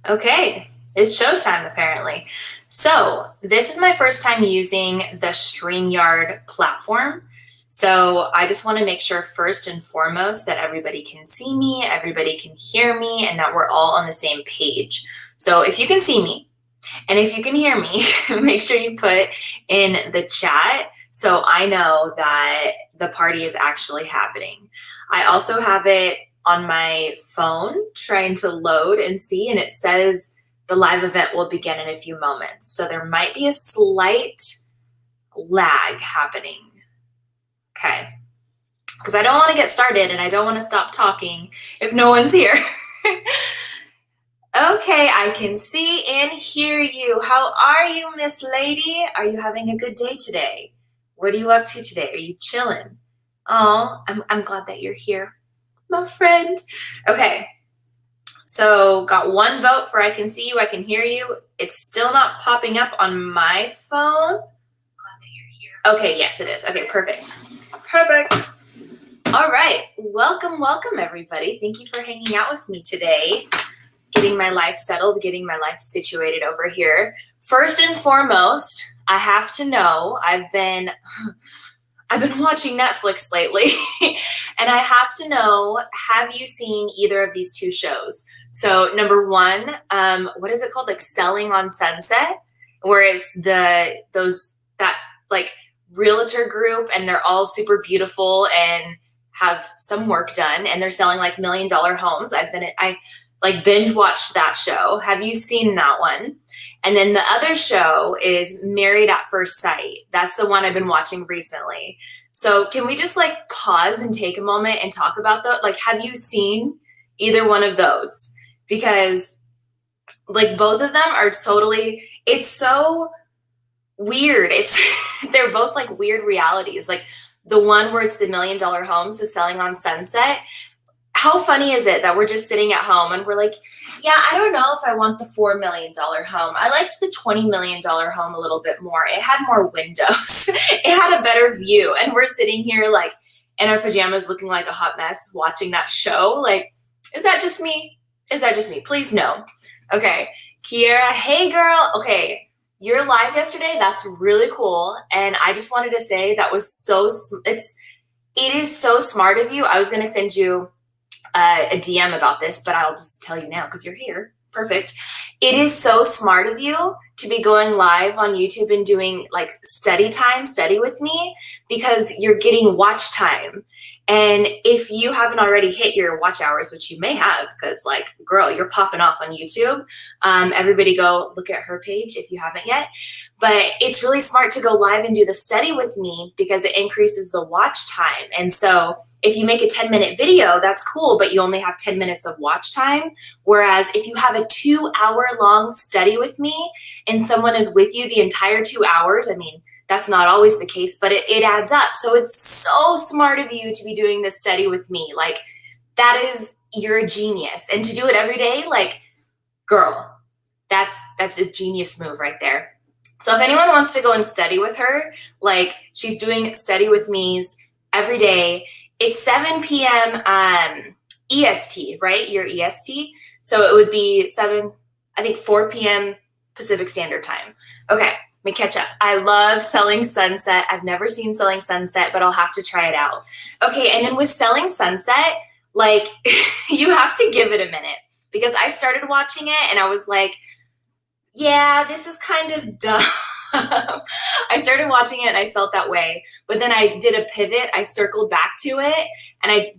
Okay, it's showtime apparently. So this is my first time using the StreamYard platform. So I just want to make sure first and foremost that everybody can see me, everybody can hear me, and that we're all on the same page. So if you can see me and if you can hear me, make sure you put in the chat so I know that the party is actually happening. I also have it on my phone trying to load and see, and it says the live event will begin in a few moments. So there might be a slight lag happening. Okay. Because I don't want to get started and I don't want to stop talking if no one's here. Okay, I can see and hear you. How are you, Miss Lady? Are you having a good day today? What are you up to today? Are you chilling? Oh, I'm glad that you're here, my friend. Okay, so got one vote for I can see you, I can hear you. It's still not popping up on my phone. Glad that you're here. Okay, yes, it is. Okay, perfect. Perfect. All right, welcome everybody. Thank you for hanging out with me today. Getting my life settled, getting my life situated over here. First and foremost, I have to know, I've been watching Netflix lately, and I have to know, have you seen either of these two shows? So number one, what is it called? Like Selling on Sunset, where it's that like realtor group, and they're all super beautiful and have some work done, and they're selling like $1 million homes. I like binge watched that show. Have you seen that one? And then the other show is Married at First Sight. That's the one I've been watching recently. So can we just like pause and take a moment and talk about that? Like, have you seen either one of those? Because like both of them are totally, it's so weird. They're both like weird realities. Like the one where it's the $1 million homes, the Selling on Sunset. How funny is it that we're just sitting at home and we're like, yeah, I don't know if I want the $4 million home. I liked the $20 million home a little bit more. It had more windows. It had a better view. And we're sitting here like in our pajamas looking like a hot mess watching that show. Like, is that just me? Is that just me? Please no. Okay. Kiera, hey girl. Okay. You're live yesterday. That's really cool. And I just wanted to say that was it is so smart of you. I was going to send you a DM about this, but I'll just tell you now because you're here. Perfect. It is so smart of you to be going live on YouTube and doing like study with me, because you're getting watch time. And if you haven't already hit your watch hours, which you may have, because like, girl, you're popping off on YouTube. Everybody go look at her page if you haven't yet. But it's really smart to go live and do the study with me because it increases the watch time. And so if you make a 10-minute video, that's cool, but you only have 10 minutes of watch time. Whereas if you have a 2-hour-long study with me and someone is with you the entire 2 hours, I mean, that's not always the case, but it adds up. So it's so smart of you to be doing this study with me. Like, you're a genius. And to do it every day, like, girl, that's a genius move right there. So if anyone wants to go and study with her, like she's doing study with me's every day. It's 7 p.m. EST, right? Your EST. So it would be 4 p.m. Pacific Standard Time. Okay, let me catch up. I love Selling Sunset. I've never seen Selling Sunset, but I'll have to try it out. Okay, and then with Selling Sunset, like you have to give it a minute, because I started watching it and I was like, yeah, this is kind of dumb. I started watching it and I felt that way. But then I did a pivot. I circled back to it and I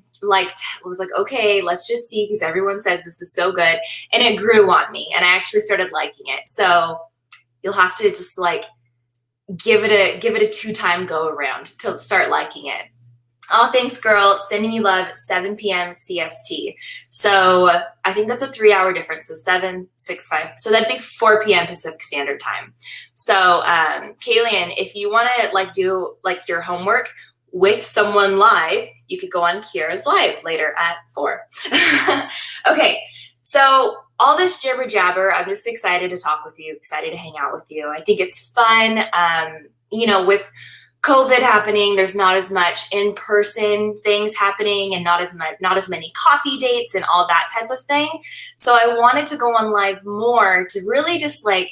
was like, okay, let's just see, because everyone says this is so good. And it grew on me and I actually started liking it. So you'll have to just like give it a 2-time go around to start liking it. Oh, thanks, girl. Sending you love, 7 p.m. CST. So I think that's a 3-hour difference. So 7, 6, 5. So that'd be 4 p.m. Pacific Standard Time. So Kaylian, if you want to like do like your homework with someone live, you could go on Kiera's live later at 4. Okay. So all this jibber jabber, I'm just excited to talk with you, excited to hang out with you. I think it's fun. With COVID happening, there's not as much in-person things happening and not as many coffee dates and all that type of thing. So I wanted to go on live more to really just like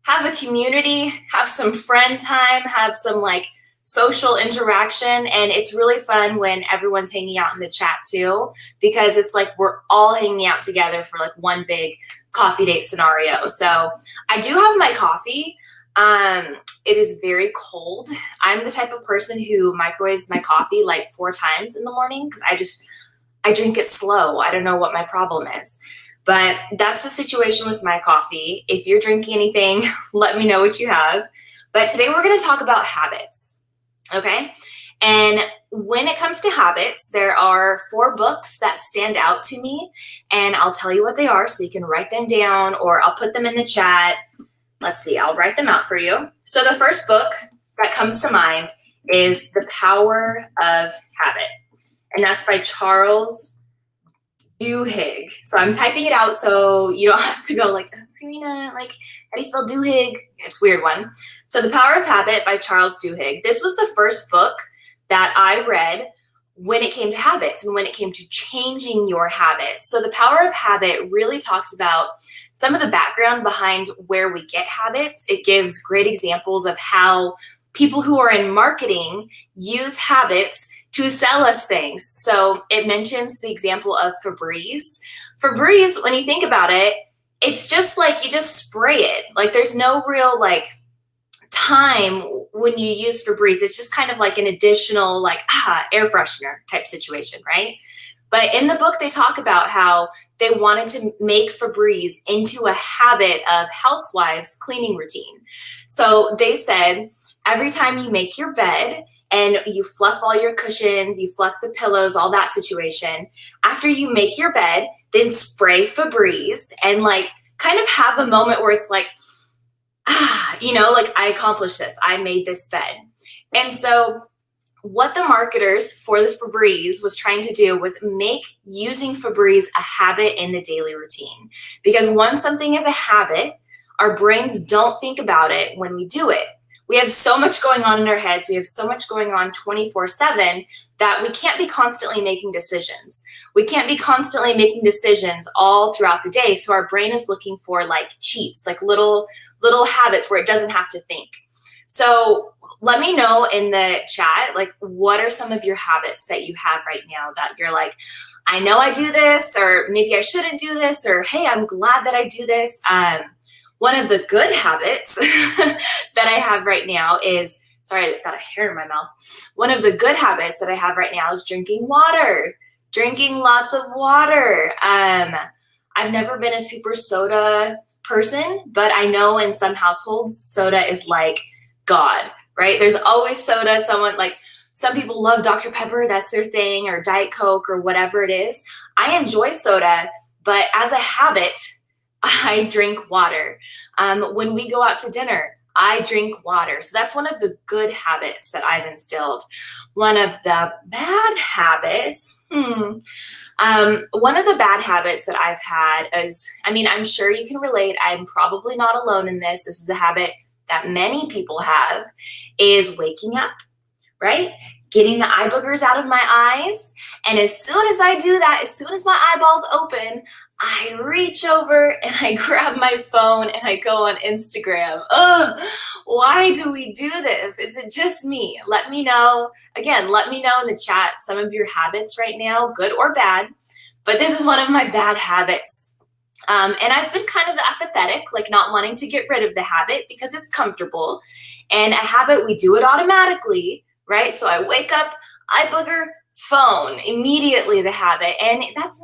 have a community, have some friend time, have some like social interaction. And it's really fun when everyone's hanging out in the chat too, because it's like we're all hanging out together for like one big coffee date scenario. So I do have my coffee. It is very cold. I'm the type of person who microwaves my coffee like 4 times in the morning because I drink it slow. I don't know what my problem is. But that's the situation with my coffee. If you're drinking anything, let me know what you have. But today we're going to talk about habits, okay? And when it comes to habits, there are 4 books that stand out to me, and I'll tell you what they are so you can write them down, or I'll put them in the chat. Let's see, I'll write them out for you. So the first book that comes to mind is The Power of Habit, and that's by Charles Duhigg. So I'm typing it out so you don't have to go like, Sarena, like, how do you spell Duhigg? It's a weird one. So The Power of Habit by Charles Duhigg. This was the first book that I read when it came to habits and when it came to changing your habits. So The Power of Habit really talks about some of the background behind where we get habits. It gives great examples of how people who are in marketing use habits to sell us things. So it mentions the example of Febreze. Febreze, when you think about it, it's just like you just spray it. Like there's no real like time when you use Febreze. It's just kind of like an additional like air freshener type situation, right? But in the book, they talk about how they wanted to make Febreze into a habit of housewives' cleaning routine. So they said, every time you make your bed and you fluff all your cushions, you fluff the pillows, all that situation, after you make your bed, then spray Febreze and like kind of have a moment where it's like, you know, like I accomplished this, I made this bed. And so what the marketers for the Febreze was trying to do was make using Febreze a habit in the daily routine. Because once something is a habit, our brains don't think about it when we do it. We have so much going on in our heads. We have so much going on 24/7 that we can't be constantly making decisions. We can't be constantly making decisions all throughout the day. So our brain is looking for like cheats, like little habits where it doesn't have to think. So let me know in the chat, like, what are some of your habits that you have right now that you're like, I know I do this, or maybe I shouldn't do this, or hey, I'm glad that I do this. One of the good habits that I have right now is, sorry, I got a hair in my mouth. One of the good habits that I have right now is drinking water, drinking lots of water. I've never been a super soda person, but I know in some households, soda is like God, right? There's always soda. Some people love Dr. Pepper, that's their thing, or Diet Coke or whatever it is. I enjoy soda, but as a habit, I drink water. When we go out to dinner, I drink water. So that's one of the good habits that I've instilled. One of the bad habits, one of the bad habits that I've had is, I mean, I'm sure you can relate. I'm probably not alone in this. This is a habit that many people have, is waking up, right? Getting the eye boogers out of my eyes. And as soon as I do that, as soon as my eyeballs open, I reach over and I grab my phone and I go on Instagram. Ugh, why do we do this? Is it just me? Let me know. Again, let me know in the chat some of your habits right now, good or bad. But this is one of my bad habits. And I've been kind of apathetic, like not wanting to get rid of the habit because it's comfortable. And a habit, we do it automatically, right? So I wake up, eye booger, phone, immediately the habit. And that's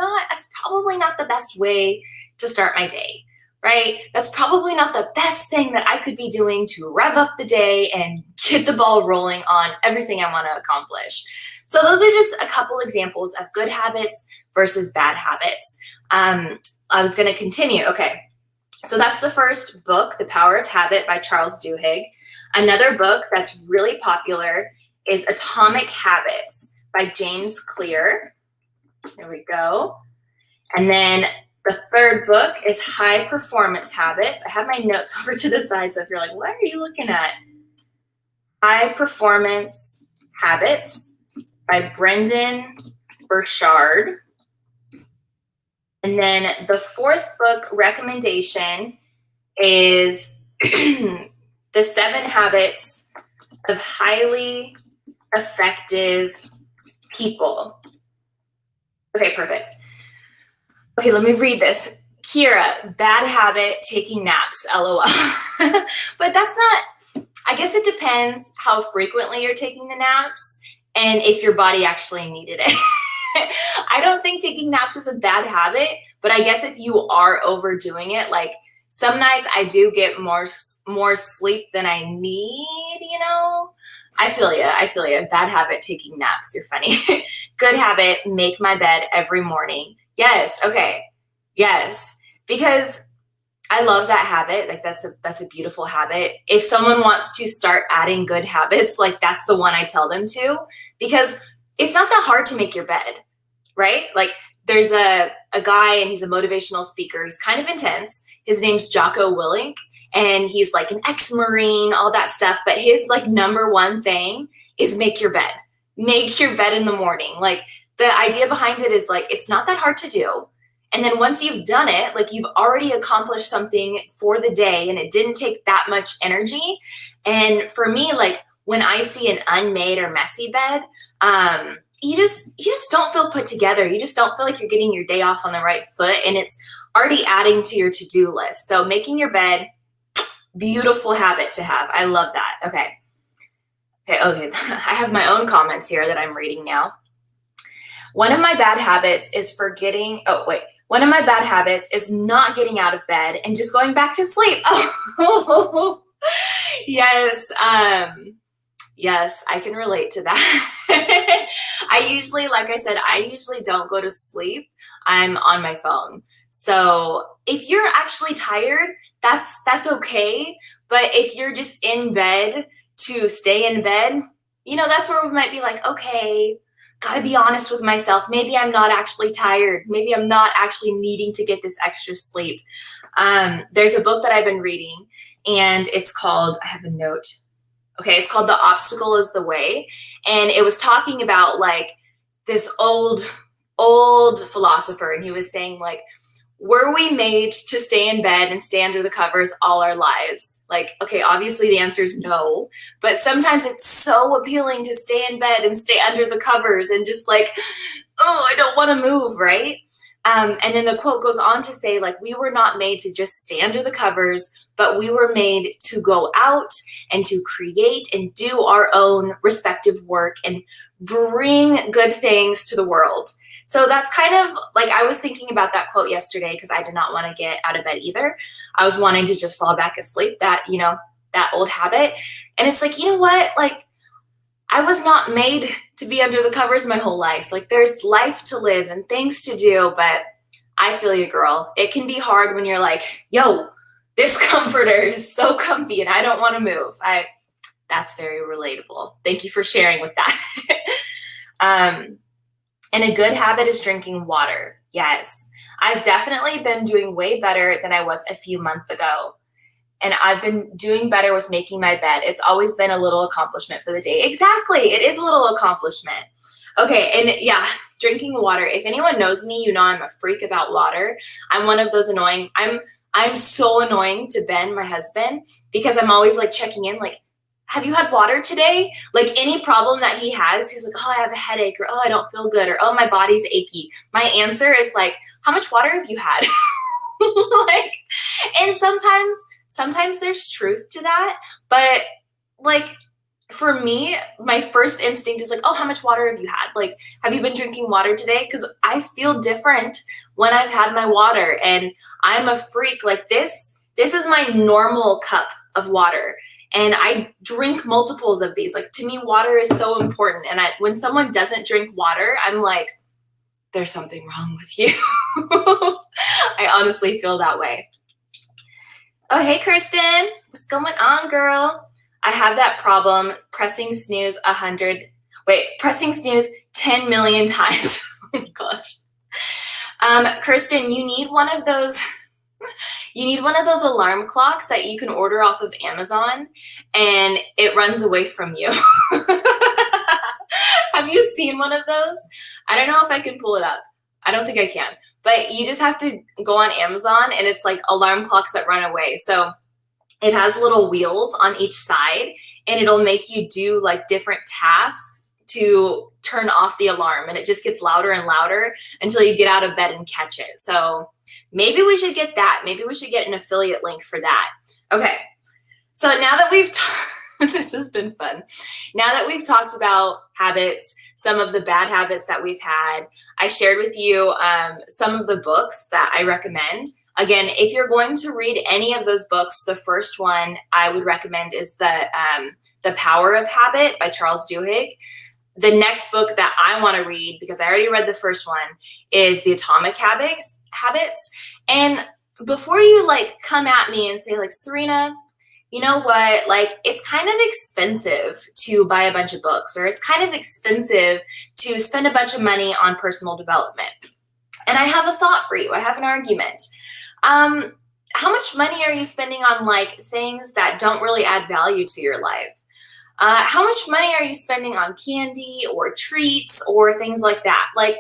probably not the best way to start my day, right? That's probably not the best thing that I could be doing to rev up the day and get the ball rolling on everything I want to accomplish. So those are just a couple examples of good habits versus bad habits. I was going to continue. Okay. So that's the first book, The Power of Habit by Charles Duhigg. Another book that's really popular is Atomic Habits by James Clear. There we go. And then the third book is High Performance Habits. I have my notes over to the side, so if you're like, what are you looking at? High Performance Habits by Brendan Burchard. And then the fourth book recommendation is The 7 Habits of Highly Effective People. Okay, perfect. Okay, let me read this. Kira, bad habit, taking naps, LOL. But that's not, I guess it depends how frequently you're taking the naps and if your body actually needed it. I don't think taking naps is a bad habit, but I guess if you are overdoing it, like some nights I do get more sleep than I need, you know? I feel you. Bad habit, taking naps. You're funny. Good habit, make my bed every morning. Yes, okay. Yes, because I love that habit. Like that's a beautiful habit. If someone wants to start adding good habits, like that's the one I tell them to, because it's not that hard to make your bed, right? Like there's a guy and he's a motivational speaker. He's kind of intense. His name's 𝐬𝐿𝐴 𝐂𝐨𝐧𝐧𝐞 and he's like an ex-Marine, all that stuff. But his like number one thing is make your bed. Make your bed in the morning. Like the idea behind it is like, it's not that hard to do. And then once you've done it, like you've already accomplished something for the day and it didn't take that much energy. And for me, like when I see an unmade or messy bed, you just don't feel put together. You just don't feel like you're getting your day off on the right foot and it's already adding to your to-do list. So making your bed, beautiful habit to have. I love that. Okay. I have my own comments here that I'm reading now. One of my bad habits is one of my bad habits is not getting out of bed and just going back to sleep. Oh, yes. Yes, I can relate to that. Like I said, I usually don't go to sleep. I'm on my phone. So if you're actually tired, that's okay. But if you're just in bed to stay in bed, that's where we might be like, okay, gotta be honest with myself. Maybe I'm not actually tired. Maybe I'm not actually needing to get this extra sleep. There's a book that I've been reading and it's called, I have a note. Okay, it's called The Obstacle is the Way. And it was talking about like this old philosopher. And he was saying like, were we made to stay in bed and stay under the covers all our lives? Like, okay, obviously the answer is no, but sometimes it's so appealing to stay in bed and stay under the covers and just like, oh, I don't want to move, right? And then the quote goes on to say like, we were not made to just stay under the covers, but we were made to go out and to create and do our own respective work and bring good things to the world. So that's kind of like, I was thinking about that quote yesterday because I did not want to get out of bed either. I was wanting to just fall back asleep, that old habit. And it's like, you know what? Like, I was not made to be under the covers my whole life. Like, there's life to live and things to do, but I feel you, girl. It can be hard when you're like, yo, this comforter is so comfy and I don't want to move. That's very relatable. Thank you for sharing with that. And a good habit is drinking water. Yes, I've definitely been doing way better than I was a few months ago. And I've been doing better with making my bed. It's always been a little accomplishment for the day. Exactly, it is a little accomplishment. Okay, and yeah, drinking water. If anyone knows me, you know I'm a freak about water. I'm one of those annoying, I'm so annoying to Ben, my husband, because I'm always like checking in, like, have you had water today? Like any problem that he has, he's like, oh, I have a headache, or oh, I don't feel good, or oh, my body's achy. My answer is like, how much water have you had? Like, and sometimes there's truth to that, but like for me, my first instinct is like, oh, how much water have you had? Like, have you been drinking water today? Because I feel different when I've had my water, and I'm a freak. Like this is my normal cup of water. And I drink multiples of these. Like, to me, water is so important. And when someone doesn't drink water, I'm like, there's something wrong with you. I honestly feel that way. Oh, hey, Kirsten. What's going on, girl? I have that problem, pressing snooze 10 million times. Oh my gosh. Kirsten, you need one of those You need one of those alarm clocks that you can order off of Amazon and it runs away from you. Have you seen one of those? I don't know if I can pull it up. I don't think I can. But you just have to go on Amazon and it's like alarm clocks that run away. So it has little wheels on each side and it'll make you do like different tasks to turn off the alarm, and it just gets louder and louder until you get out of bed and catch it. So maybe we should get that. Maybe we should get an affiliate link for that. Okay, so now that we've this has been fun. Now that we've talked about habits, some of the bad habits that we've had, I shared with you some of the books that I recommend. Again, if you're going to read any of those books, the first one I would recommend is The Power of Habit by Charles Duhigg. The next book that I want to read, because I already read the first one, is The Atomic Habits. And before you like come at me and say like, Sarena, you know what, like it's kind of expensive to buy a bunch of books, or it's kind of expensive to spend a bunch of money on personal development. And I have a thought for you. I have an argument. How much money are you spending on like things that don't really add value to your life? How much money are you spending on candy or treats or things like that? Like,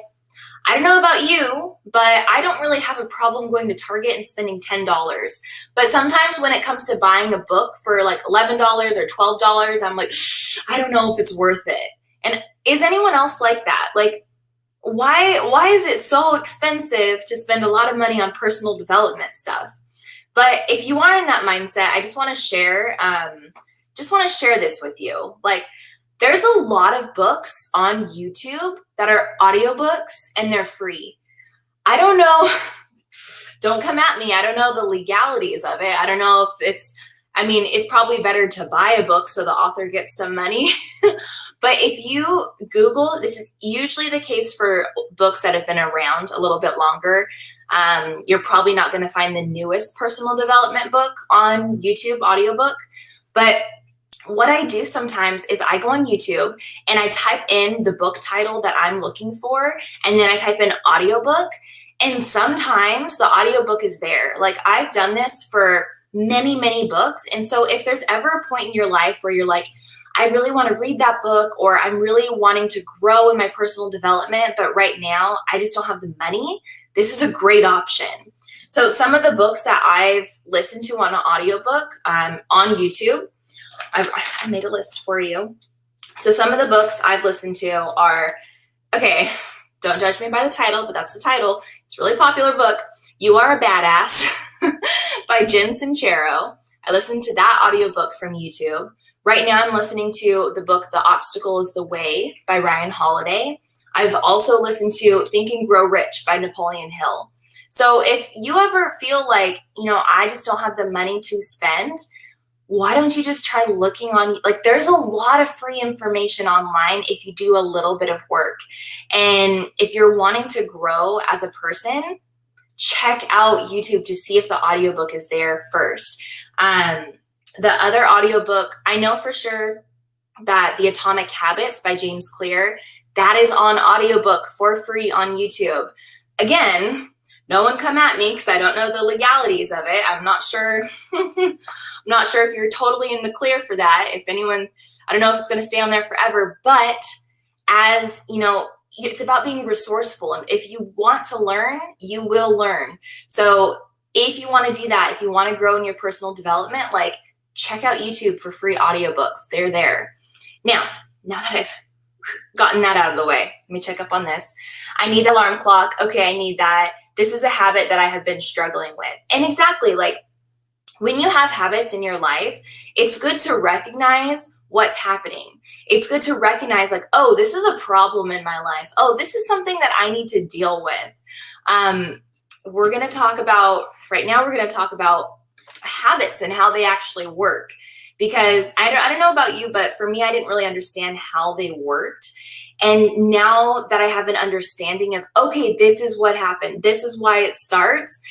I don't know about you, but I don't really have a problem going to Target and spending $10. But sometimes when it comes to buying a book for like $11 or $12, I'm like, I don't know if it's worth it. And is anyone else like that? Like, why is it so expensive to spend a lot of money on personal development stuff? But if you are in that mindset, I just want to share this with you. Like, there's a lot of books on YouTube that are audiobooks and they're free. I don't know. Don't come at me. I don't know the legalities of it. I don't know if it's probably better to buy a book so the author gets some money. But if you Google, this is usually the case for books that have been around a little bit longer. You're probably not going to find the newest personal development book on YouTube audiobook. But what I do sometimes is I go on YouTube and I type in the book title that I'm looking for, and then I type in audiobook, and sometimes the audiobook is there. Like, I've done this for many, many books. And so if there's ever a point in your life where you're like, I really want to read that book, or I'm really wanting to grow in my personal development, but right now I just don't have the money, this is a great option. So some of the books that I've listened to on an audiobook on YouTube, I made a list for you. So some of the books I've listened to are, okay, don't judge me by the title, but that's the title. It's a really popular book, You Are a Badass by Jen Sincero. I listened to that audiobook from YouTube. Right now I'm listening to the book, The Obstacle is the Way by Ryan Holiday. I've also listened to Think and Grow Rich by Napoleon Hill. So if you ever feel like, I just don't have the money to spend, why don't you just try looking on, like, there's a lot of free information online if you do a little bit of work. And if you're wanting to grow as a person, check out YouTube to see if the audiobook is there first. The other audiobook, I know for sure that The Atomic Habits by James Clear, that is on audiobook for free on YouTube. Again, no one come at me because I don't know the legalities of it. I'm not sure. I'm not sure if you're totally in the clear for that. If anyone, I don't know if it's going to stay on there forever, but as it's about being resourceful. And if you want to learn, you will learn. So if you want to do that, if you want to grow in your personal development, like, check out YouTube for free audiobooks. They're there. Now that I've gotten that out of the way, let me check up on this. I need the alarm clock. Okay, I need that. This is a habit that I have been struggling with. And exactly, like, when you have habits in your life, it's good to recognize what's happening. It's good to recognize, like, oh, this is a problem in my life. Oh, this is something that I need to deal with. We're going to talk about habits and how they actually work, because I don't know about you, but for me, I didn't really understand how they worked. And now that I have an understanding of, okay, this is what happened, this is why it starts,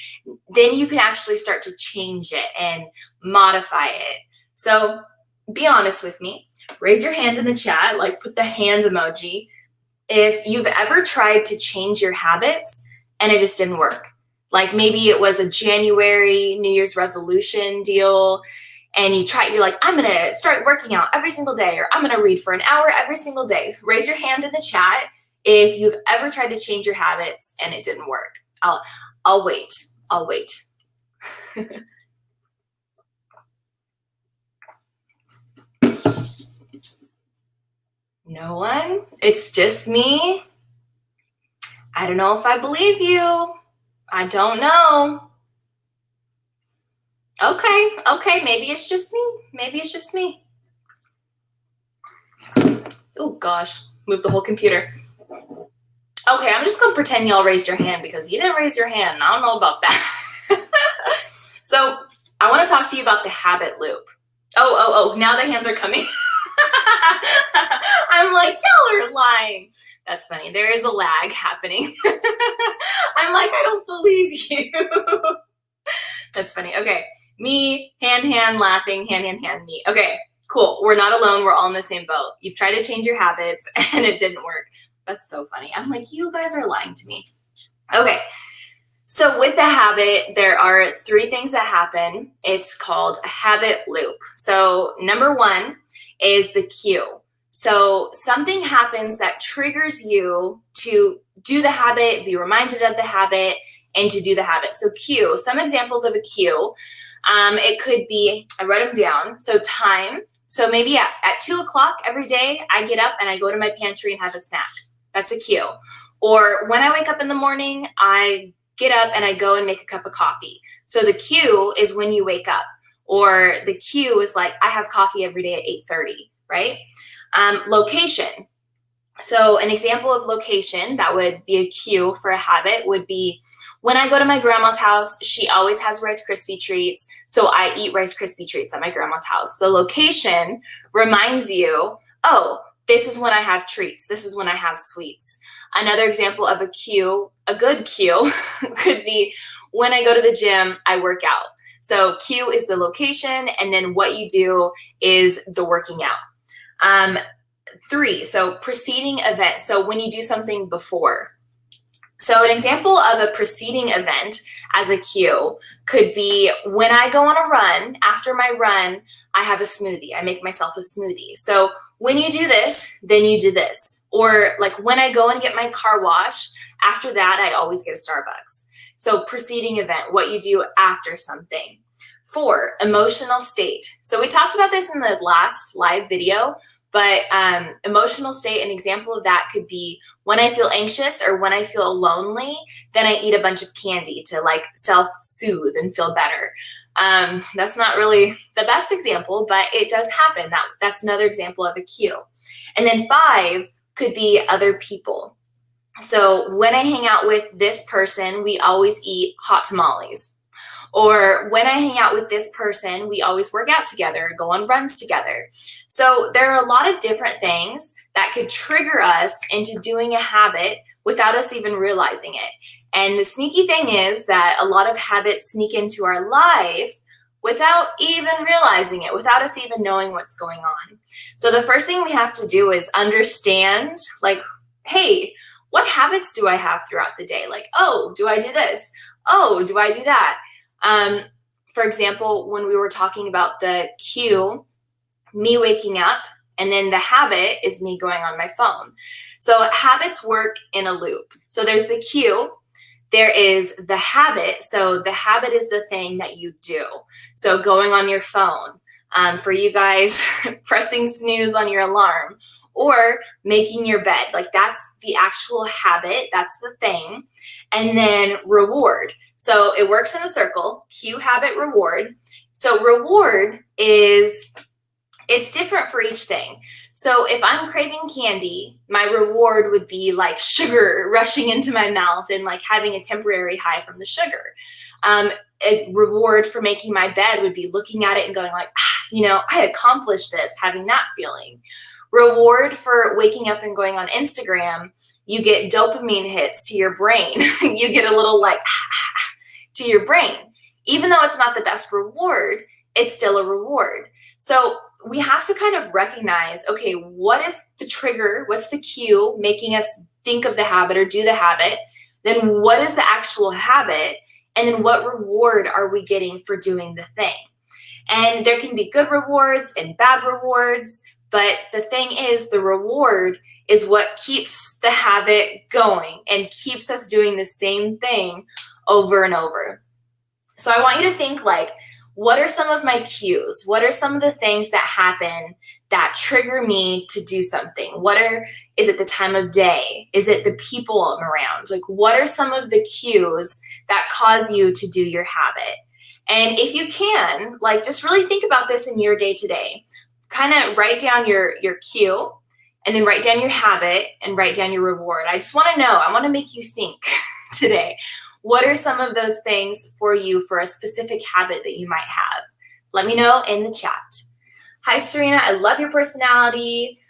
then you can actually start to change it and modify it. So be honest with me. Raise your hand in the chat, like put the hand emoji, if you've ever tried to change your habits and it just didn't work. Like maybe it was a January New Year's resolution deal, and you're like, I'm going to start working out every single day, or I'm going to read for an hour every single day. Raise your hand in the chat if you've ever tried to change your habits and it didn't work. I'll wait. I'll wait. No one? It's just me? I don't know if I believe you. I don't know. Okay, maybe it's just me. Maybe it's just me. Oh gosh, move the whole computer. Okay, I'm just gonna pretend y'all raised your hand because you didn't raise your hand. I don't know about that. So I wanna talk to you about the habit loop. Oh, now the hands are coming. I'm like, y'all are lying. That's funny. There is a lag happening. I'm like, I don't believe you. That's funny. Okay. Me, hand, laughing, hand, me. Okay, cool. We're not alone. We're all in the same boat. You've tried to change your habits and it didn't work. That's so funny. I'm like, you guys are lying to me. Okay. So with the habit, there are 3 things that happen. It's called a habit loop. So number 1 is the cue. So something happens that triggers you to do the habit, be reminded of the habit, and to do the habit. So cue, some examples of a cue. It could be, I wrote them down. So time. So maybe at 2 o'clock every day, I get up and I go to my pantry and have a snack. That's a cue. Or when I wake up in the morning, I get up and I go and make a cup of coffee. So the cue is when you wake up. Or the cue is like, I have coffee every day at 8:30, right? Location. So an example of location that would be a cue for a habit would be when I go to my grandma's house, she always has Rice Krispie treats. So I eat Rice Krispie treats at my grandma's house. The location reminds you, oh, this is when I have treats. This is when I have sweets. Another example of a cue, a good cue, could be when I go to the gym, I work out. So cue is the location, and then what you do is the working out. 3, so preceding event. So when you do something before. So an example of a preceding event as a cue could be when I go on a run, after my run, I have a smoothie. I make myself a smoothie. So when you do this, then you do this. Or like when I go and get my car washed, after that, I always get a Starbucks. So preceding event, what you do after something. 4, emotional state. So we talked about this in the last live video, but emotional state, an example of that could be when I feel anxious or when I feel lonely, then I eat a bunch of candy to like self-soothe and feel better. That's not really the best example, but it does happen. That's another example of a cue. And then 5 could be other people. So when I hang out with this person, we always eat hot tamales. Or when I hang out with this person, we always work out together, go on runs together. So there are a lot of different things that could trigger us into doing a habit without us even realizing it. And the sneaky thing is that a lot of habits sneak into our life without even realizing it, without us even knowing what's going on. So the first thing we have to do is understand, like, hey, what habits do I have throughout the day? Like, oh, do I do this? Oh, do I do that? For example, when we were talking about the cue, me waking up, and then the habit is me going on my phone. So habits work in a loop. So there's the cue, there is the habit. So the habit is the thing that you do. So going on your phone, for you guys, pressing snooze on your alarm, or making your bed. Like that's the actual habit, that's the thing. And then reward. So it works in a circle, cue, habit, reward. So reward is, it's different for each thing. So if I'm craving candy, my reward would be like sugar rushing into my mouth and like having a temporary high from the sugar. A reward for making my bed would be looking at it and going like, you know, I accomplished this, having that feeling. Reward for waking up and going on Instagram, you get dopamine hits to your brain. You get a little like to your brain. Even though it's not the best reward, it's still a reward. So we have to kind of recognize, okay, what is the trigger? What's the cue making us think of the habit or do the habit? Then what is the actual habit? And then what reward are we getting for doing the thing? And there can be good rewards and bad rewards, but the thing is, the reward is what keeps the habit going and keeps us doing the same thing over and over. So I want you to think like, what are some of my cues? What are some of the things that happen that trigger me to do something? Is it the time of day? Is it the people I'm around? Like, what are some of the cues that cause you to do your habit? And if you can, like, just really think about this in your day to day. Kind of write down your cue, and then write down your habit and write down your reward. I just want to know, I want to make you think today. What are some of those things for you for a specific habit that you might have? Let me know in the chat. Hi, Sarena. I love your personality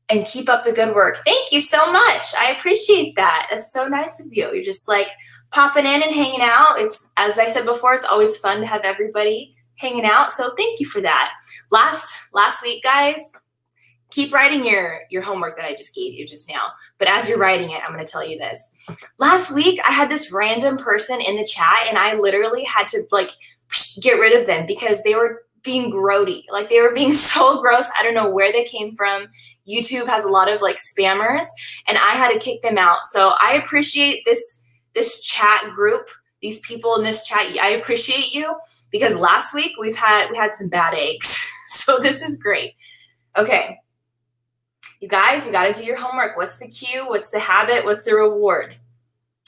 and keep up the good work. Thank you so much. I appreciate that. It's so nice of you. You're just like popping in and hanging out. It's, as I said before, it's always fun to have everybody hanging out. So thank you for that. Last week, guys, keep writing your homework that I just gave you just now. But as you're writing it, I'm going to tell you this. Last week, I had this random person in the chat, and I literally had to like get rid of them because they were being grody. Like, they were being so gross. I don't know where they came from. YouTube has a lot of like spammers, and I had to kick them out. So I appreciate this chat group, these people in this chat. I appreciate you, because last week we had some bad eggs. So this is great. Okay. You guys, you got to do your homework. What's the cue? What's the habit? What's the reward?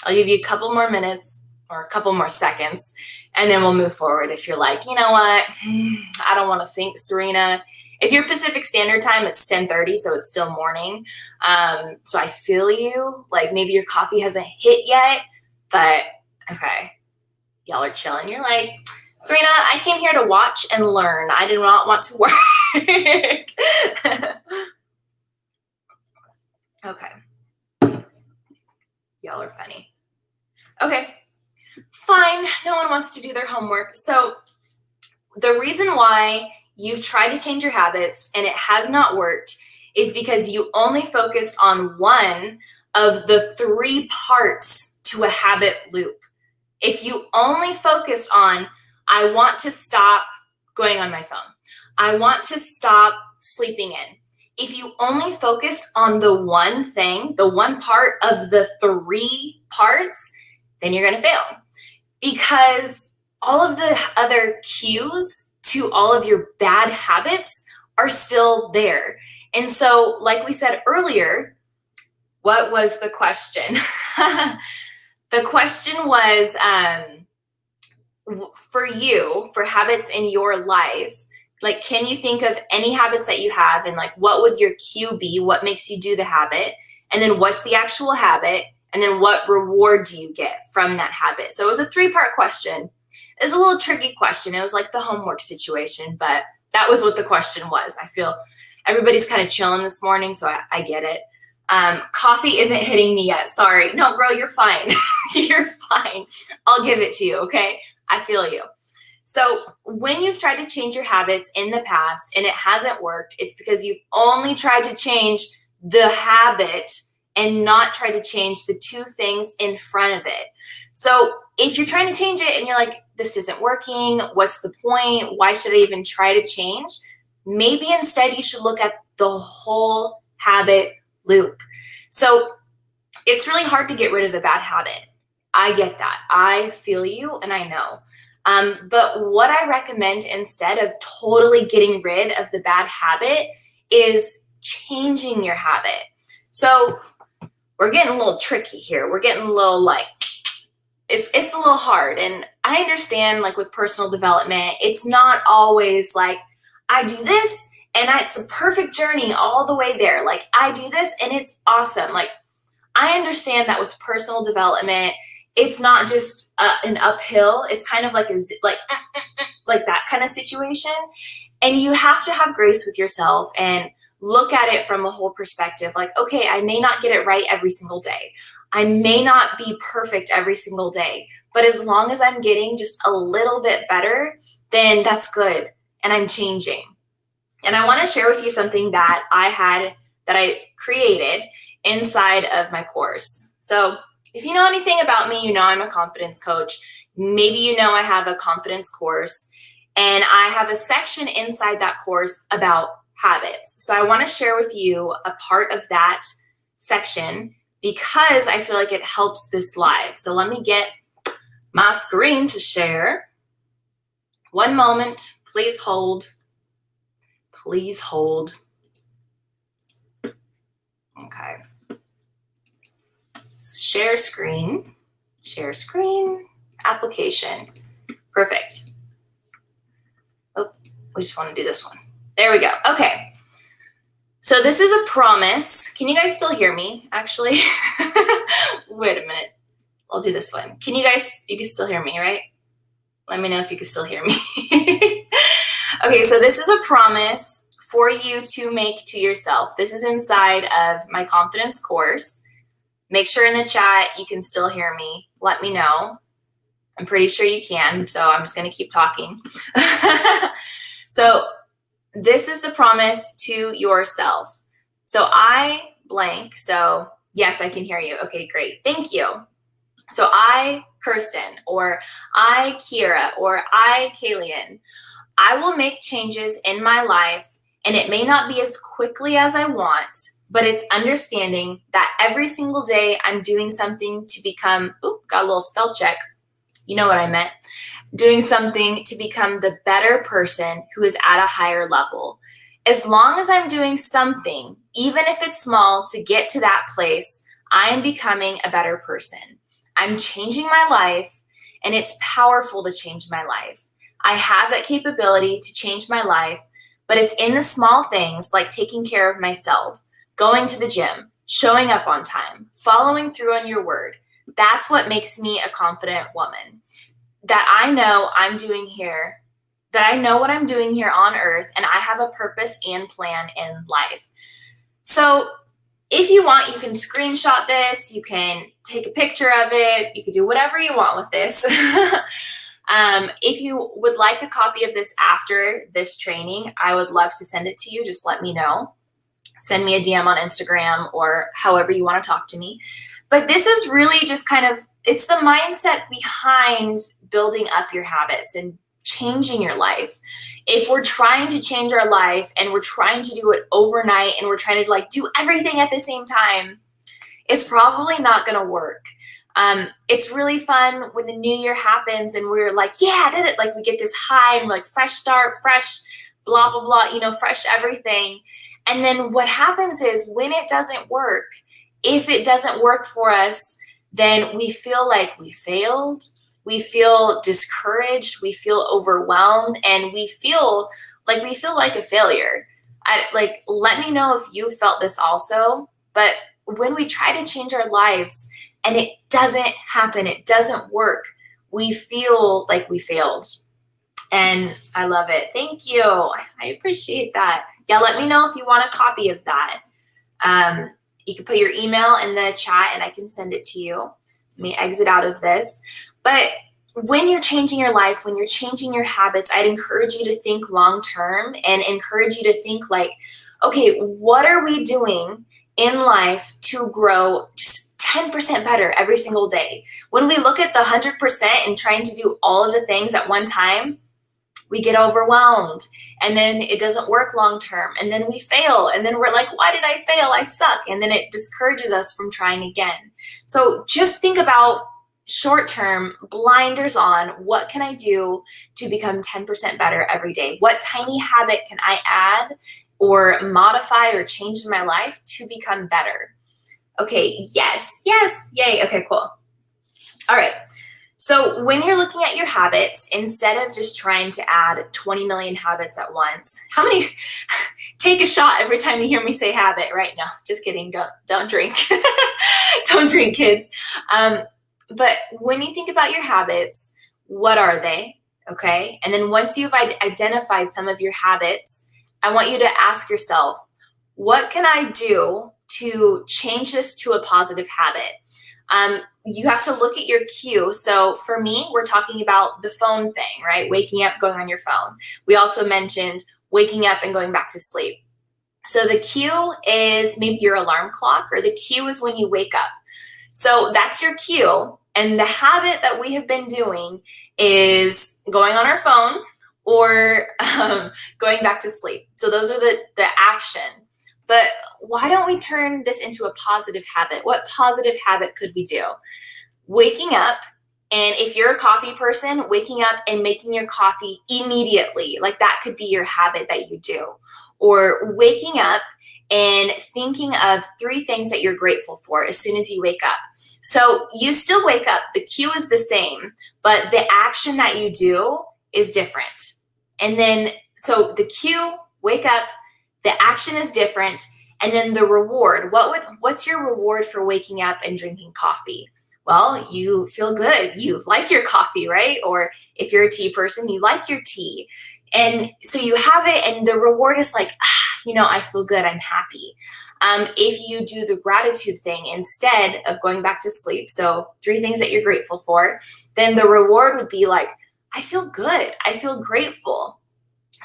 I'll give you a couple more minutes or a couple more seconds, and then we'll move forward. If you're like, you know what, I don't want to think, Sarena. If you're Pacific Standard Time, it's 10:30, so it's still morning. So I feel you. Like, maybe your coffee hasn't hit yet, but okay. Y'all are chilling. You're like, Sarena, I came here to watch and learn. I did not want to work. Okay. Y'all are funny. Okay. Fine. No one wants to do their homework. So the reason why you've tried to change your habits and it has not worked is because you only focused on one of the 3 parts to a habit loop. If you only focused on, I want to stop going on my phone, I want to stop sleeping in. If you only focused on the one thing, the one part of the 3 parts, then you're going to fail, because all of the other cues to all of your bad habits are still there. And so, like we said earlier, what was the question? The question was, for you, for habits in your life, like, can you think of any habits that you have, and like, what would your cue be? What makes you do the habit? And then what's the actual habit? And then what reward do you get from that habit? So it was a 3-part question. It was a little tricky question. It was like the homework situation, but that was what the question was. I feel everybody's kind of chilling this morning, so I get it. Coffee isn't hitting me yet. Sorry. No, bro, you're fine. You're fine. I'll give it to you, okay? I feel you. So when you've tried to change your habits in the past and it hasn't worked, it's because you've only tried to change the habit and not try to change the 2 things in front of it. So if you're trying to change it and you're like, this isn't working, what's the point? Why should I even try to change? Maybe instead you should look at the whole habit loop. So it's really hard to get rid of a bad habit. I get that. I feel you, and I know. But what I recommend instead of totally getting rid of the bad habit is changing your habit. So we're getting a little tricky here. We're getting a little like, it's a little hard. And I understand, like, with personal development, it's not always like, I do this and it's a perfect journey all the way there. Like, I do this and it's awesome. Like, I understand that with personal development, it's not just an uphill. It's kind of like like that kind of situation. And you have to have grace with yourself and look at it from a whole perspective. Like, okay, I may not get it right every single day. I may not be perfect every single day, but as long as I'm getting just a little bit better, then that's good. And I'm changing. And I want to share with you something that I created inside of my course. So if you know anything about me, you know I'm a confidence coach. maybe you know I have a confidence course, and I have a section inside that course about habits. So I want to share with you a part of that section because I feel like it helps this live. So let me get my screen to share. One moment, please hold. Please hold. Okay. Share screen. Share screen. Application. Perfect. Oh, we just want to do this one. There we go. Okay. So this is a promise. Can you guys still hear me, actually? Wait a minute. I'll do this one. You can still hear me, right? Let me know if you can still hear me. Okay, so this is a promise for you to make to yourself. This is inside of my confidence course. Make sure in the chat you can still hear me. Let me know. I'm pretty sure you can, so I'm just going to keep talking. So this is the promise to yourself. So I blank. So yes, I can hear you. Okay, great. Thank you. So I, Kirsten, or I, Kira, or I, 𝐂𝐨𝐧𝐴𝐿, I will make changes in my life, and it may not be as quickly as I want, but it's understanding that every single day I'm doing something to become, got a little spell check. You know what I meant. Doing something to become the better person who is at a higher level. As long as I'm doing something, even if it's small, to get to that place, I am becoming a better person. I'm changing my life, and it's powerful to change my life. I have that capability to change my life, but it's in the small things like taking care of myself, going to the gym, showing up on time, following through on your word. That's what makes me a confident woman. That I know I'm doing here, that I know what I'm doing here on earth, and I have a purpose and plan in life. So if you want, you can screenshot this, you can take a picture of it, you can do whatever you want with this. If you would like a copy of this after this training, I would love to send it to you. Just let me know. Send me a DM on Instagram or however you want to talk to me. But this is really just kind of, it's the mindset behind building up your habits and changing your life. If we're trying to change our life and we're trying to do it overnight and we're trying to do everything at the same time, it's probably not going to work. It's really fun when the new year happens and we're like, yeah, I did it. Like we get this high and we're like, fresh start, fresh, blah, blah, blah, fresh everything. And then what happens is when it doesn't work, if it doesn't work for us, then we feel like we failed. We feel discouraged. We feel overwhelmed, and we feel like a failure. Let me know if you felt this also. But when we try to change our lives and it doesn't happen, it doesn't work, we feel like we failed. And I love it. Thank you. I appreciate that. Yeah, let me know if you want a copy of that. You can put your email in the chat and I can send it to you. Let me exit out of this. But when you're changing your life, when you're changing your habits, I'd encourage you to think long-term and encourage you to think like, okay, what are we doing in life to grow just 10% better every single day? When we look at the 100% and trying to do all of the things at one time, we get overwhelmed, and then it doesn't work long-term, and then we fail, and then we're like, why did I fail? I suck. And then it discourages us from trying again. So just think about short-term, blinders on, what can I do to become 10% better every day? What tiny habit can I add or modify or change in my life to become better? Okay, yes, yay. Okay, cool. All right. So when you're looking at your habits, instead of just trying to add 20 million habits at once, how many, take a shot every time you hear me say habit, right? No, just kidding. Don't drink. Don't drink, kids. But when you think about your habits, what are they? Okay. And then once you've identified some of your habits, I want you to ask yourself, what can I do to change this to a positive habit? You have to look at your cue. So for me, we're talking about the phone thing, right? Waking up, going on your phone. We also mentioned waking up and going back to sleep. So the cue is maybe your alarm clock, or the cue is when you wake up. So that's your cue. And the habit that we have been doing is going on our phone or going back to sleep. So those are the action. But why don't we turn this into a positive habit? What positive habit could we do? Waking up, and if you're a coffee person, waking up and making your coffee immediately, like that could be your habit that you do. Or waking up and thinking of 3 things that you're grateful for as soon as you wake up. So you still wake up, the cue is the same, but the action that you do is different. And then, so the cue, wake up, the action is different, and then the reward. What's your reward for waking up and drinking coffee? Well, you feel good. You like your coffee, right? Or if you're a tea person, you like your tea. And so you have it, and the reward is like, I feel good, I'm happy. If you do the gratitude thing instead of going back to sleep, so 3 things that you're grateful for, then the reward would be like, I feel good, I feel grateful.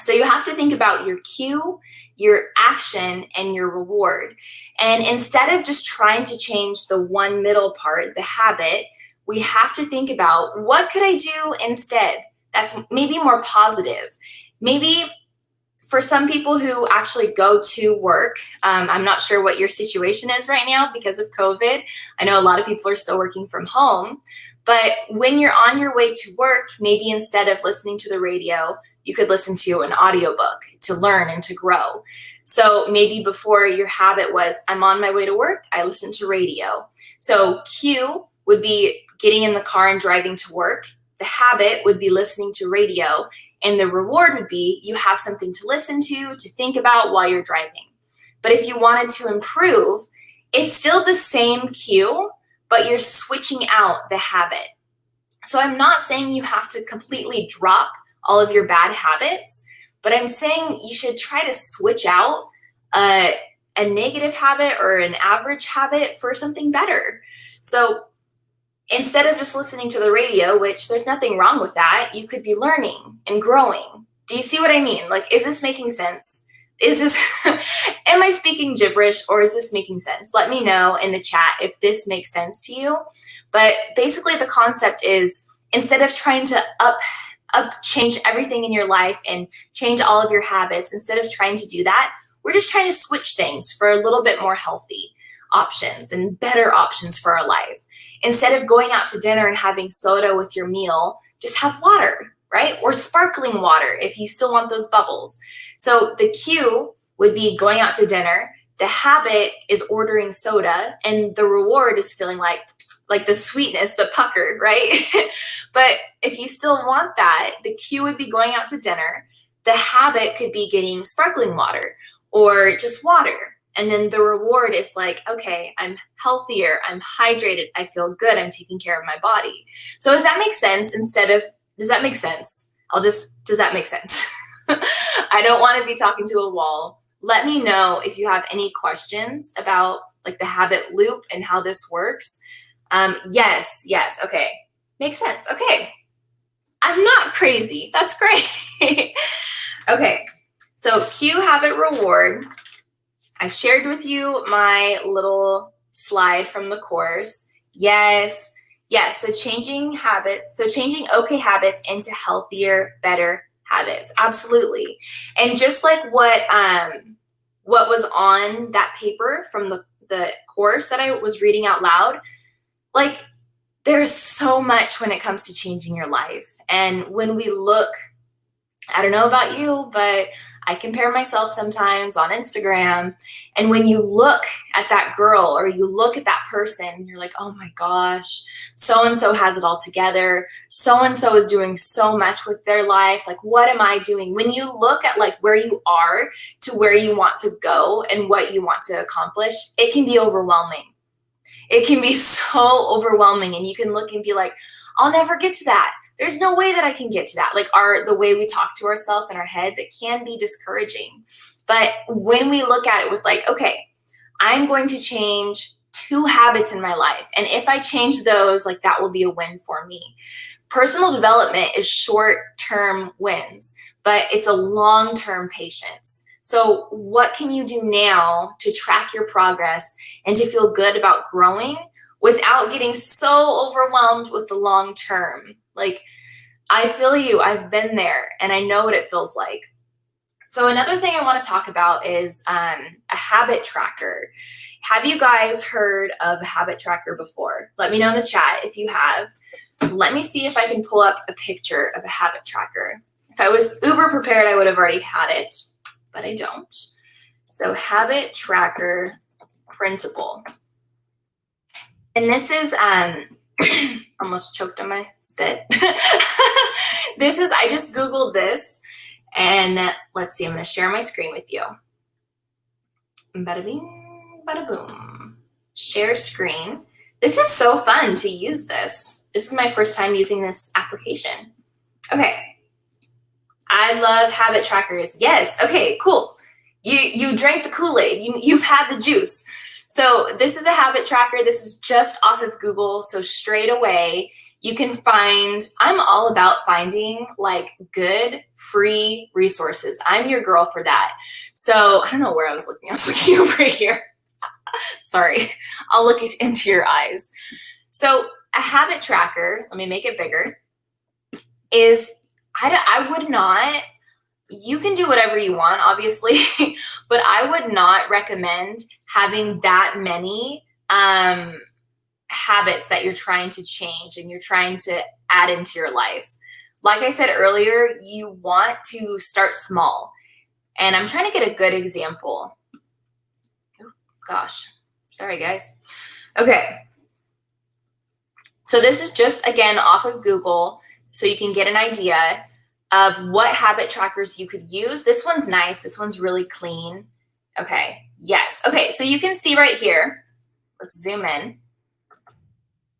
So you have to think about your cue, your action, and your reward. And instead of just trying to change the one middle part, the habit, we have to think about, what could I do instead that's maybe more positive? Maybe for some people who actually go to work, I'm not sure what your situation is right now because of COVID. I know a lot of people are still working from home, but when you're on your way to work, maybe instead of listening to the radio, you could listen to an audiobook to learn and to grow. So maybe before your habit was, I'm on my way to work, I listen to radio. So cue would be getting in the car and driving to work. The habit would be listening to radio. And the reward would be you have something to listen to think about while you're driving. But if you wanted to improve, it's still the same cue, but you're switching out the habit. So I'm not saying you have to completely drop all of your bad habits, but I'm saying you should try to switch out a negative habit or an average habit for something better. So instead of just listening to the radio, which there's nothing wrong with that, you could be learning and growing. Do you see what I mean? Like, is this making sense? Am I speaking gibberish, or is this making sense? Let me know in the chat if this makes sense to you. But basically the concept is, instead of trying to change everything in your life and change all of your habits, instead of trying to do that, we're just trying to switch things for a little bit more healthy options and better options for our life. Instead of going out to dinner and having soda with your meal, just have water, right? Or sparkling water if you still want those bubbles. So the cue would be going out to dinner. The habit is ordering soda, and the reward is feeling like the sweetness, the pucker, right? But if you still want that, the cue would be going out to dinner. The habit could be getting sparkling water or just water. And then the reward is like, okay, I'm healthier, I'm hydrated, I feel good, I'm taking care of my body. So does that make sense? Does that make sense? Does that make sense? I don't want to be talking to a wall. Let me know if you have any questions about like the habit loop and how this works. Yes, okay. Makes sense, okay. I'm not crazy, that's great. Okay, so cue, habit, reward. I shared with you my little slide from the course. Yes, so changing okay habits into healthier, better habits, absolutely. And just like what was on that paper from the course that I was reading out loud, like, there's so much when it comes to changing your life. And when we look, I don't know about you, but I compare myself sometimes on Instagram. And when you look at that girl or you look at that person, you're like, oh my gosh, so-and-so has it all together. So-and-so is doing so much with their life. Like, what am I doing? When you look at like where you are to where you want to go and what you want to accomplish, it can be overwhelming. It can be so overwhelming, and you can look and be like, I'll never get to that. There's no way that I can get to that. Like the way we talk to ourselves in our heads, it can be discouraging. But when we look at it with like, okay, I'm going to change 2 habits in my life. And if I change those, like that will be a win for me. Personal development is short-term wins, but it's a long-term patience. So what can you do now to track your progress and to feel good about growing without getting so overwhelmed with the long term. Like, I feel you. I've been there and I know what it feels like. So another thing I want to talk about is a habit tracker. Have you guys heard of a habit tracker before? Let me know in the chat if you have. Let me see if I can pull up a picture of a habit tracker. If I was uber prepared, I would have already had it, but I don't. So habit tracker principle. And this is, almost choked on my spit. This is, I just Googled this, and let's see, I'm going to share my screen with you. Bada bing, bada boom. Share screen. This is so fun to use this. This is my first time using this application. Okay. I love habit trackers. Yes. Okay, cool. You drank the Kool-Aid. You've had the juice. So this is a habit tracker. This is just off of Google. So straight away, you can find, I'm all about finding like good free resources. I'm your girl for that. So I don't know where I was looking. I was looking over here. Sorry. I'll look into your eyes. So a habit tracker, let me make it bigger, is I would not, you can do whatever you want, obviously, but I would not recommend having that many habits that you're trying to change and you're trying to add into your life. Like I said earlier, you want to start small. And I'm trying to get a good example. Oh, gosh, sorry guys. Okay. So this is just, again, off of Google, so you can get an idea of what habit trackers you could use. This one's nice. This one's really clean. Okay. Yes. Okay. So you can see right here. Let's zoom in.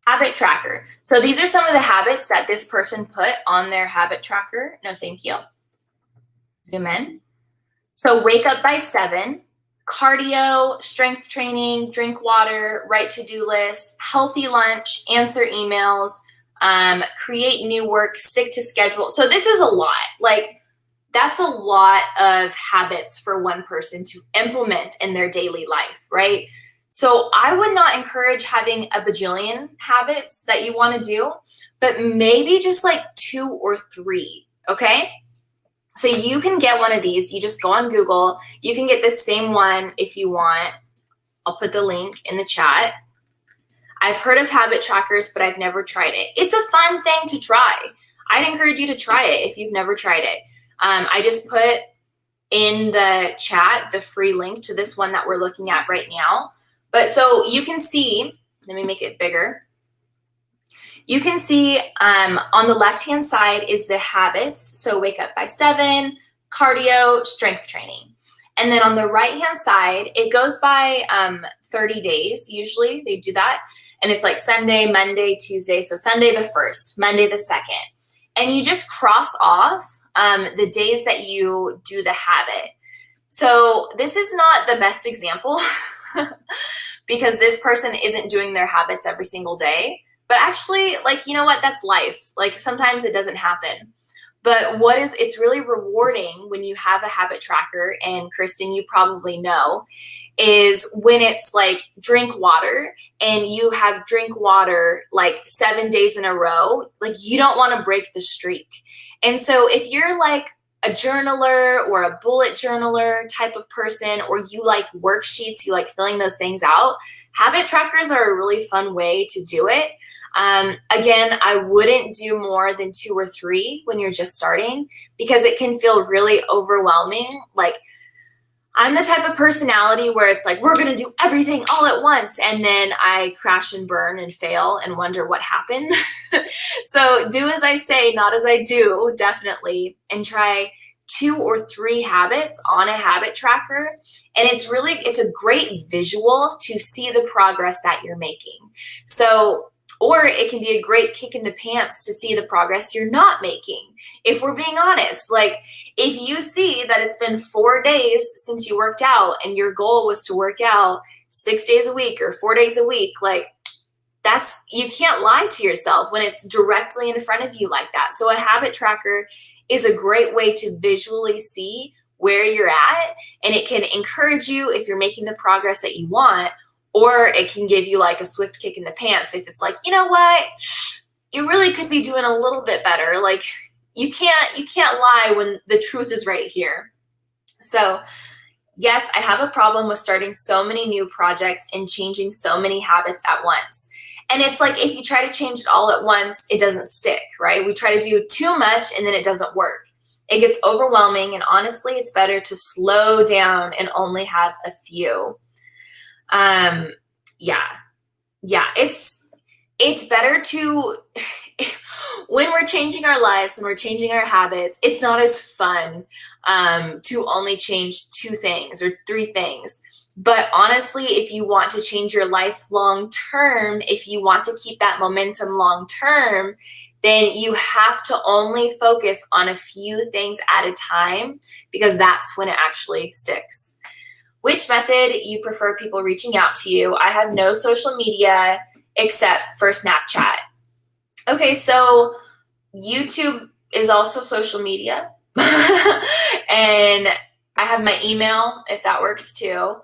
Habit tracker. So these are some of the habits that this person put on their habit tracker. No, thank you. Zoom in. So wake up by 7, cardio, strength training, drink water, write to-do list, healthy lunch, answer emails, create new work, stick to schedule. So this is a lot. Like, that's a lot of habits for one person to implement in their daily life, right? So I would not encourage having a bajillion habits that you want to do, but maybe just like 2 or 3, okay? So you can get one of these. You just go on Google. You can get this same one if you want. I'll put the link in the chat. I've heard of habit trackers, but I've never tried it. It's a fun thing to try. I'd encourage you to try it if you've never tried it. I just put in the chat the free link to this one that we're looking at right now. But so you can see, let me make it bigger. You can see on the left-hand side is the habits. So wake up by 7, cardio, strength training. And then on the right-hand side, it goes by 30 days. Usually they do that. And it's like Sunday, Monday, Tuesday. So Sunday the 1st, Monday the 2nd. And you just cross off the days that you do the habit. So this is not the best example because this person isn't doing their habits every single day. But actually, like, you know what? That's life. Like, sometimes it doesn't happen. But it's really rewarding when you have a habit tracker, and Kristen, you probably know, is when it's like drink water and you have drink water like 7 days in a row, like you don't want to break the streak. And so if you're like a journaler or a bullet journaler type of person, or you like worksheets, you like filling those things out, habit trackers are a really fun way to do it. Again, I wouldn't do more than 2 or 3 when you're just starting because it can feel really overwhelming. Like, I'm the type of personality where it's like, we're going to do everything all at once. And then I crash and burn and fail and wonder what happened. So do as I say, not as I do, definitely. And try 2 or 3 habits on a habit tracker. And it's a great visual to see the progress that you're making. So, or it can be a great kick in the pants to see the progress you're not making. If we're being honest, like if you see that it's been 4 days since you worked out and your goal was to work out 6 days a week or 4 days a week, like you can't lie to yourself when it's directly in front of you like that. So a habit tracker is a great way to visually see where you're at, and it can encourage you if you're making the progress that you want, or it can give you like a swift kick in the pants if it's like, you know what, you really could be doing a little bit better. Like you can't lie when the truth is right here. So yes, I have a problem with starting so many new projects and changing so many habits at once. And it's like, if you try to change it all at once, it doesn't stick, right? We try to do too much and then it doesn't work. It gets overwhelming, and honestly, it's better to slow down and only have a few. Yeah, it's better to, when we're changing our lives and we're changing our habits, it's not as fun to only change 2 things or 3 things. But honestly, if you want to change your life long term, if you want to keep that momentum long term, then you have to only focus on a few things at a time, because that's when it actually sticks. Which method you prefer people reaching out to you? I have no social media except for Snapchat. Okay, so YouTube is also social media. And I have my email if that works too.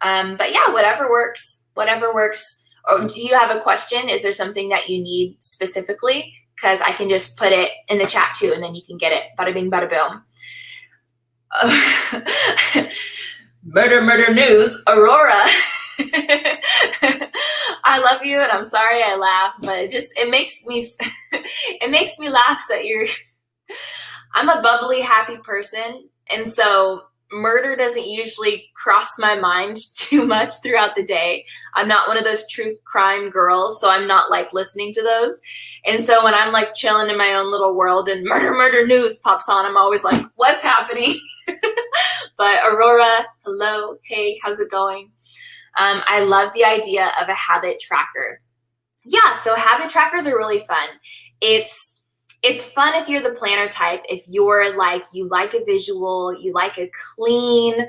But yeah, whatever works. Or do you have a question? Is there something that you need specifically? Because I can just put it in the chat too, and then you can get it. Bada bing, bada boom. Murder news, Aurora. I love you, and I'm sorry I laugh, but it makes me laugh that I'm a bubbly, happy person, and so murder doesn't usually cross my mind too much throughout the day. I'm not one of those true crime girls, so I'm not like listening to those. And so when I'm like chilling in my own little world and murder news pops on, I'm always like, what's happening? But Aurora, hello, hey, how's it going? I love the idea of a habit tracker. Yeah, so habit trackers are really fun. It's fun if you're the planner type, if you're like, you like a visual, you like a clean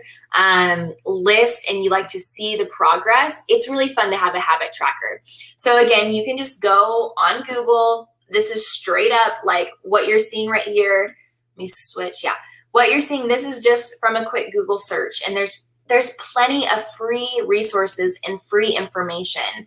list, and you like to see the progress. It's really fun to have a habit tracker. So again, you can just go on Google. This is straight up like what you're seeing right here. Let me switch. Yeah, what you're seeing, this is just from a quick Google search, and there's plenty of free resources and free information.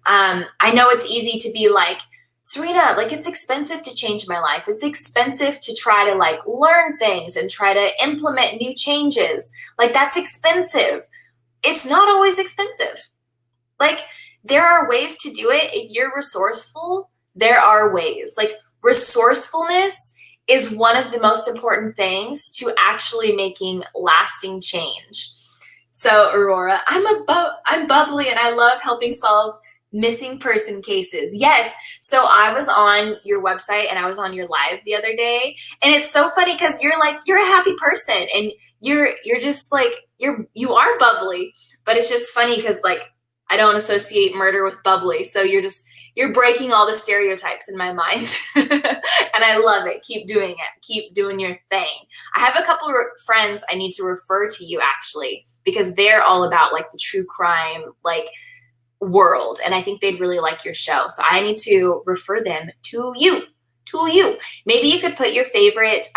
I know it's easy to be like, Sarena, like it's expensive to change my life. It's expensive to try to like learn things and try to implement new changes. Like that's expensive. It's not always expensive. Like there are ways to do it. If you're resourceful, there are ways. Like resourcefulness is one of the most important things to actually making lasting change. So Aurora, I'm bubbly and I love helping solve missing person cases. Yes. So I was on your website and I was on your live the other day, and it's so funny because you're a happy person, and you're just like, you are bubbly, but it's just funny because like I don't associate murder with bubbly. So you're breaking all the stereotypes in my mind. And I love it. Keep doing it. Keep doing your thing. I have a couple of friends I need to refer to you actually, because they're all about like the true crime, like world, and I think they'd really like your show. So I need to refer them to you. Maybe you could put your favorite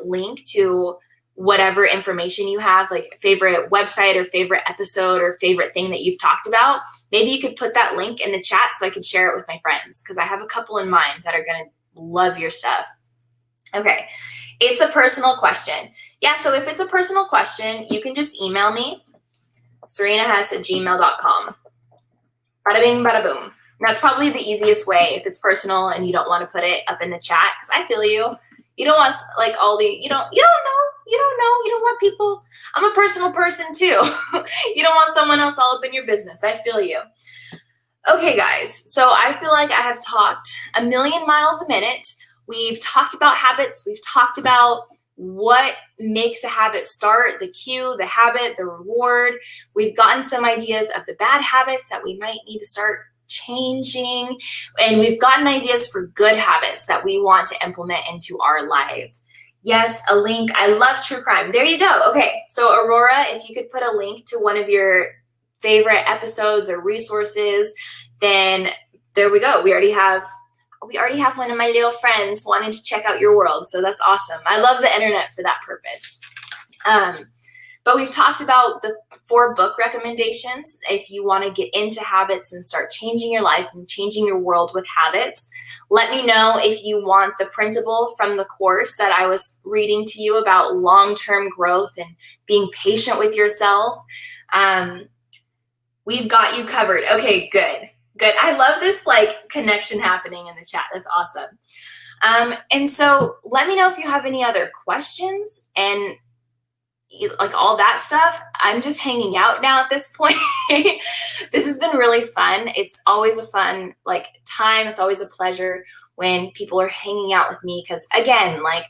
link to whatever information you have, like favorite website or favorite episode or favorite thing that you've talked about. Maybe you could put that link in the chat so I could share it with my friends, because I have a couple in mind that are going to love your stuff. Okay. It's a personal question. Yeah. So if it's a personal question, you can just email me, serenahess@gmail.com. Bada bing, bada boom. That's probably the easiest way if it's personal and you don't want to put it up in the chat, because I feel you. You don't want like all the, you don't want people. I'm a personal person too. You don't want someone else all up in your business. I feel you. Okay, guys. So I feel like I have talked a million miles a minute. We've talked about habits. We've talked about what makes a habit start, the cue, the habit, the reward. We've gotten some ideas of the bad habits that we might need to start changing. And we've gotten ideas for good habits that we want to implement into our life. Yes, a link. I love true crime. There you go. Okay. So Aurora, if you could put a link to one of your favorite episodes or resources, then there we go. We already have one of my little friends wanting to check out your world. So that's awesome. I love the internet for that purpose. But we've talked about the 4 book recommendations if you want to get into habits and start changing your life and changing your world with habits. Let me know if you want the printable from the course that I was reading to you about long-term growth and being patient with yourself. We've got you covered. Okay, good. Good. I love this like connection happening in the chat. That's awesome. And so let me know if you have any other questions and like all that stuff. I'm just hanging out now at this point. This has been really fun. It's always a fun like time. It's always a pleasure when people are hanging out with me because again, like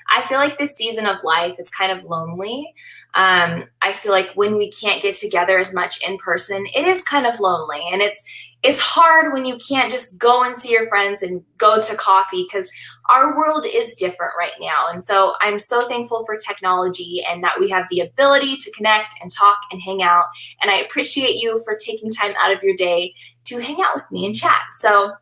I feel like this season of life is kind of lonely. I feel like when we can't get together as much in person, it is kind of lonely. And it's hard when you can't just go and see your friends and go to coffee because our world is different right now. And so I'm so thankful for technology and that we have the ability to connect and talk and hang out. And I appreciate you for taking time out of your day to hang out with me and chat. So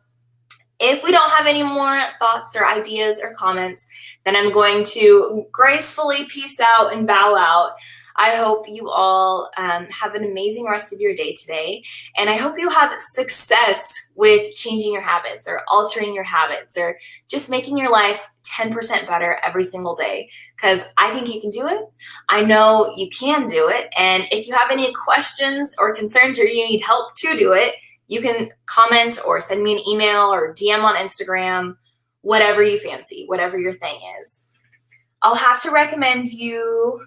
if we don't have any more thoughts or ideas or comments, then I'm going to gracefully peace out and bow out. I hope you all have an amazing rest of your day today. And I hope you have success with changing your habits or altering your habits or just making your life 10% better every single day. Because I think you can do it. I know you can do it. And if you have any questions or concerns or you need help to do it, you can comment or send me an email or DM on Instagram, whatever you fancy, whatever your thing is. I'll have to recommend your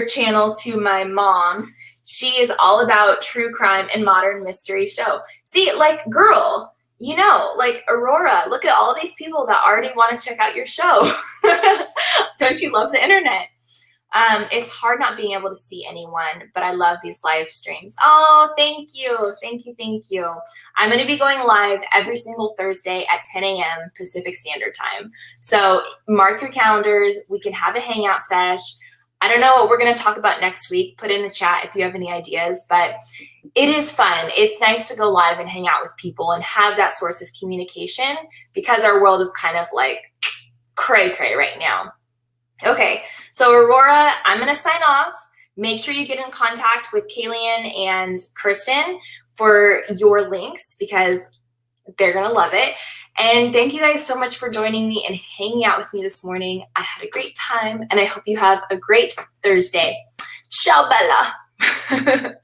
channel to my mom. She is all about true crime and modern mystery show. See, like, girl, you know, like Aurora, look at all these people that already want to check out your show. Don't you love the internet? It's hard not being able to see anyone, but I love these live streams. Oh, thank you. Thank you. Thank you. I'm going to be going live every single Thursday at 10 a.m. Pacific Standard Time. So mark your calendars. We can have a hangout sesh. I don't know what we're going to talk about next week. Put in the chat if you have any ideas, but it is fun. It's nice to go live and hang out with people and have that source of communication because our world is kind of like cray-cray right now. Okay, so Aurora, I'm going to sign off. Make sure you get in contact with 𝐂𝐨𝐿 and Kristen for your links because they're going to love it. And thank you guys so much for joining me and hanging out with me this morning. I had a great time, and I hope you have a great Thursday. Ciao, Bella.